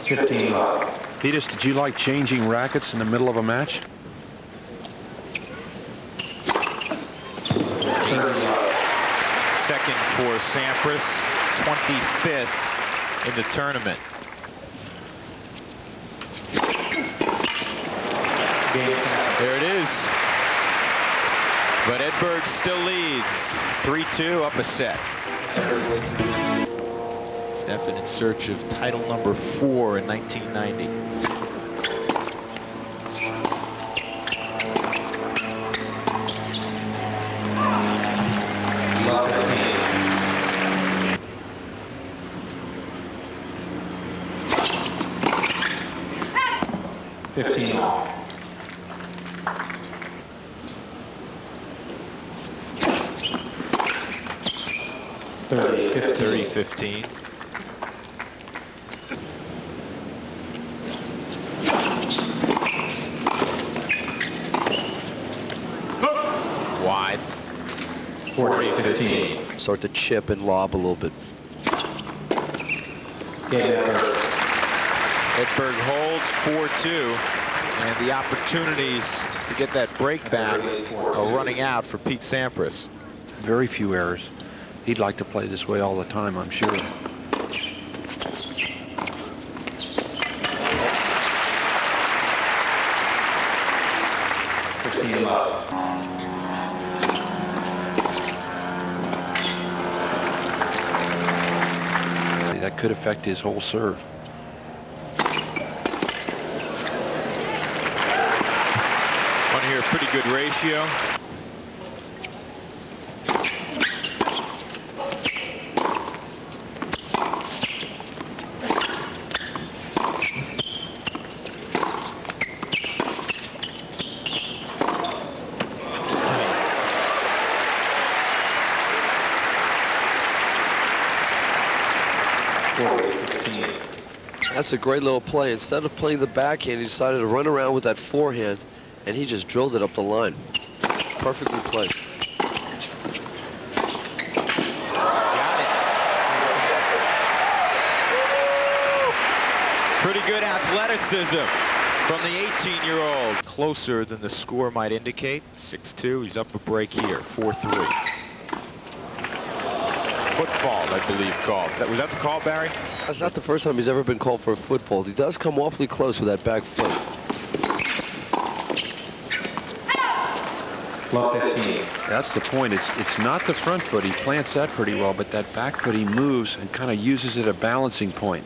15 love. Petus, did you like changing rackets in the middle of a match? Second for Sampras, 25th in the tournament. There it is. But Edberg still leads. 3-2, up a set. Stefan in search of title number 4 in 1990. Thirty 15. Wide. 40-15. Start to chip and lob a little bit. Edberg holds 4-2, and the opportunities to get that break back are running out for Pete Sampras. Very few errors. He'd like to play this way all the time, I'm sure. That could affect his whole serve. Want to hear a pretty good ratio. That's a great little play. Instead of playing the backhand, he decided to run around with that forehand, and he just drilled it up the line. Perfectly placed. Got it. Pretty good athleticism from the 18-year-old. Closer than the score might indicate. 6-2. He's up a break here. 4-3. Football, I believe, called. Was that the call, Barry? That's not the first time he's ever been called for a foot fault. He does come awfully close with that back foot. Love 15. That's the point. It's not the front foot. He plants that pretty well, but that back foot he moves and kind of uses it a balancing point.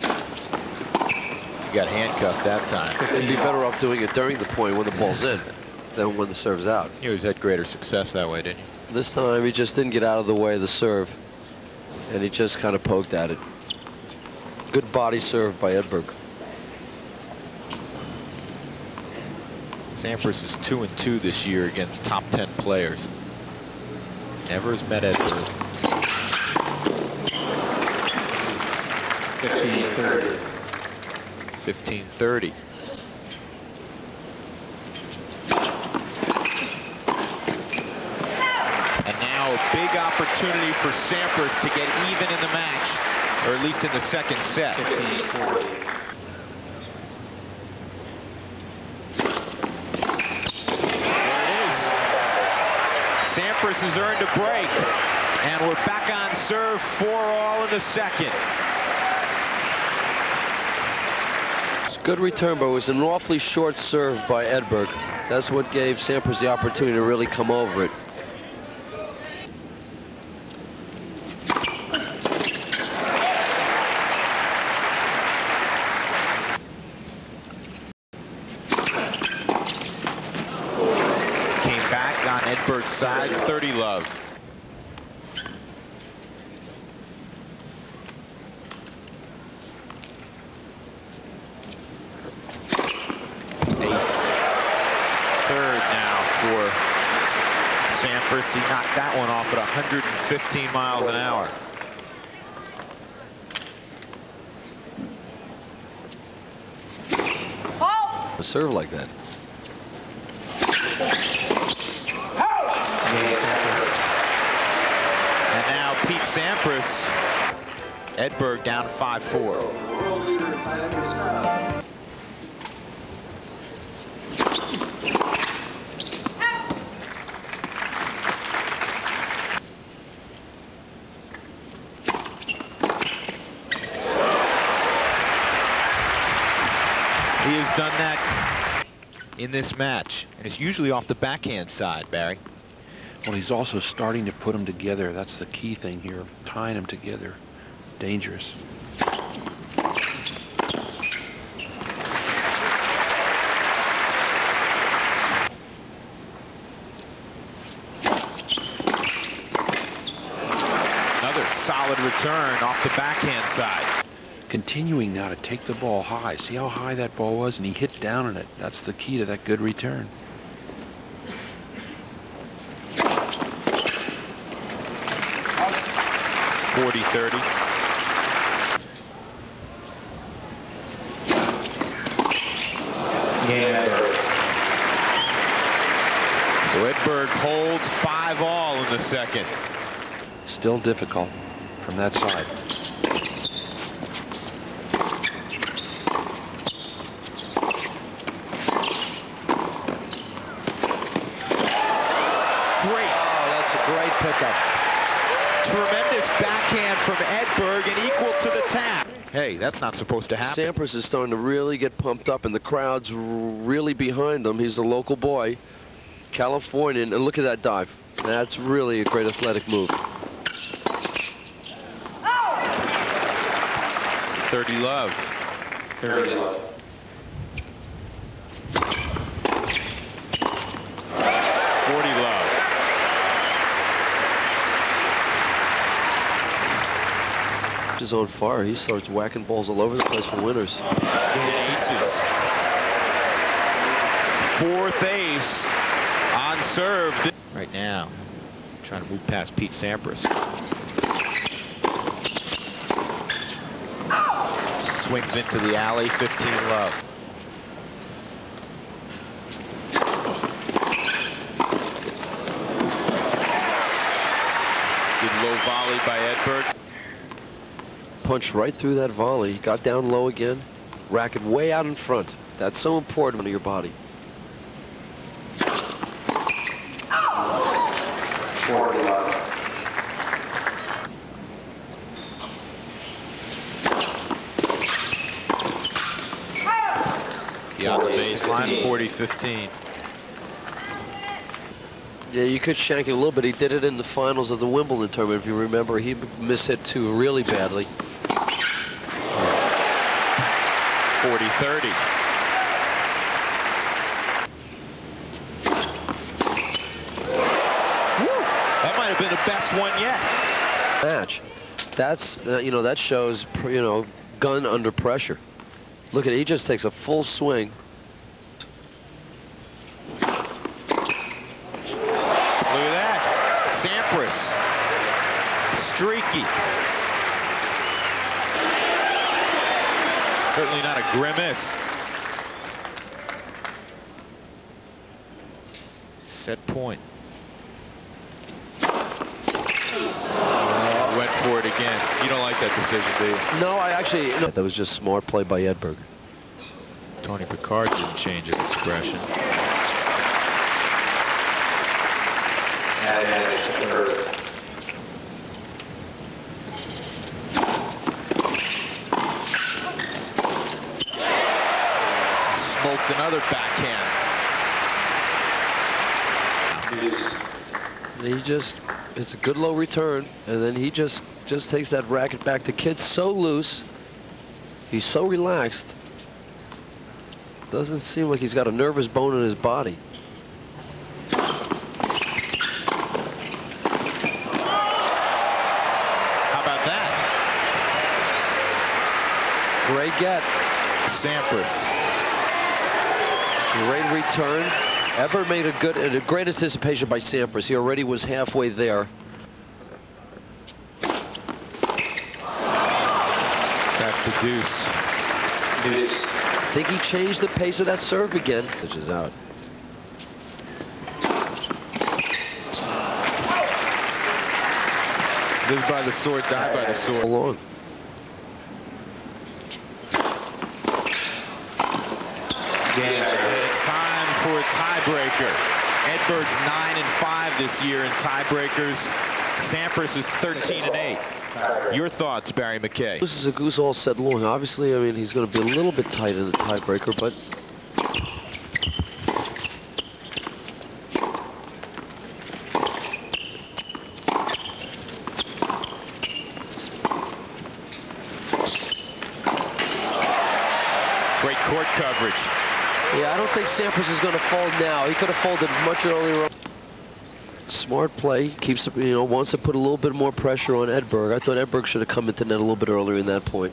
He got handcuffed that time. He'd be better off doing it during the point when the ball's in than when the serve's out. He always had greater success that way, didn't he? This time he just didn't get out of the way of the serve, and he just kind of poked at it. Good body serve by Edberg. Sampras is 2-2 this year against top 10 players. Never has met Edberg. 15-30. 15-30. And now a big opportunity for Sampras to get even in the match, or at least in the second set. 15-40. Sampras has earned a break, and we're back on serve 4-all in the second. It's a good return, but it was an awfully short serve by Edberg. That's what gave Sampras the opportunity to really come over it. On Edberg's side, 30 love. Ace. Third now for Sampras. He knocked that one off at 115 miles an hour. A serve like that. And now Pete Sampras Edberg down 5-4. He has done that in this match, and it's usually off the backhand side, Barry. Well, he's also starting to put them together. That's the key thing here, tying them together. Dangerous. Another solid return off the backhand side. Continuing now to take the ball high. See how high that ball was, and he hit down on it. That's the key to that good return. .40-30. So Edberg holds 5-all in the second. Still difficult from that side. Great. Oh, that's a great pickup. Tremendous backhand from Edberg and equal to the tap. Hey, that's not supposed to happen. Sampras is starting to really get pumped up, and the crowd's really behind him. He's a local boy, Californian, and look at that dive. That's really a great athletic move. 30 love. 30 love. 40 love. Is on fire. He starts whacking balls all over the place for winners. Aces. Fourth ace on serve. Right now, trying to move past Pete Sampras. Swings into the alley, 15 love. Good low volley by Edberg. Punched right through that volley. Got down low again. Racket way out in front. That's so important to your body. Beyond the baseline, 40-15. Yeah, you could shank it a little bit. He did it in the finals of the Wimbledon tournament, if you remember. He mishit two really badly. 40-30. That might have been the best one yet. Match. That's, you know, that shows, you know, gun under pressure. Look at it. He just takes a full swing. Look at that. Sampras. Streaky. Certainly not a grimace. Set point. Went for it again. You don't like that decision, do you? No, I actually... No. That was just smart play by Edberg. Tony Picard didn't change of expression. Smoked another backhand. He just... It's a good low return, and then he just takes that racket back. The kid's so loose. He's so relaxed. Doesn't seem like he's got a nervous bone in his body. How about that? Great get. Sampras. Great return. Edberg made a great anticipation by Sampras. He already was halfway there. Back to deuce. I think he changed the pace of that serve again. Which is out. Live by the sword, die by the sword. Long. tiebreaker. Edberg's 9-5 this year in tiebreakers. Sampras is 13-8. Your thoughts, Barry McKay? This is a goose all set long. Obviously, I mean, he's going to be a little bit tight in the tiebreaker, but great court coverage. yeah, I don't think Sampras is going to fold now. He could have folded much earlier. Smart play. Keeps, wants to put a little bit more pressure on Edberg. I thought Edberg should have come into net a little bit earlier in that point.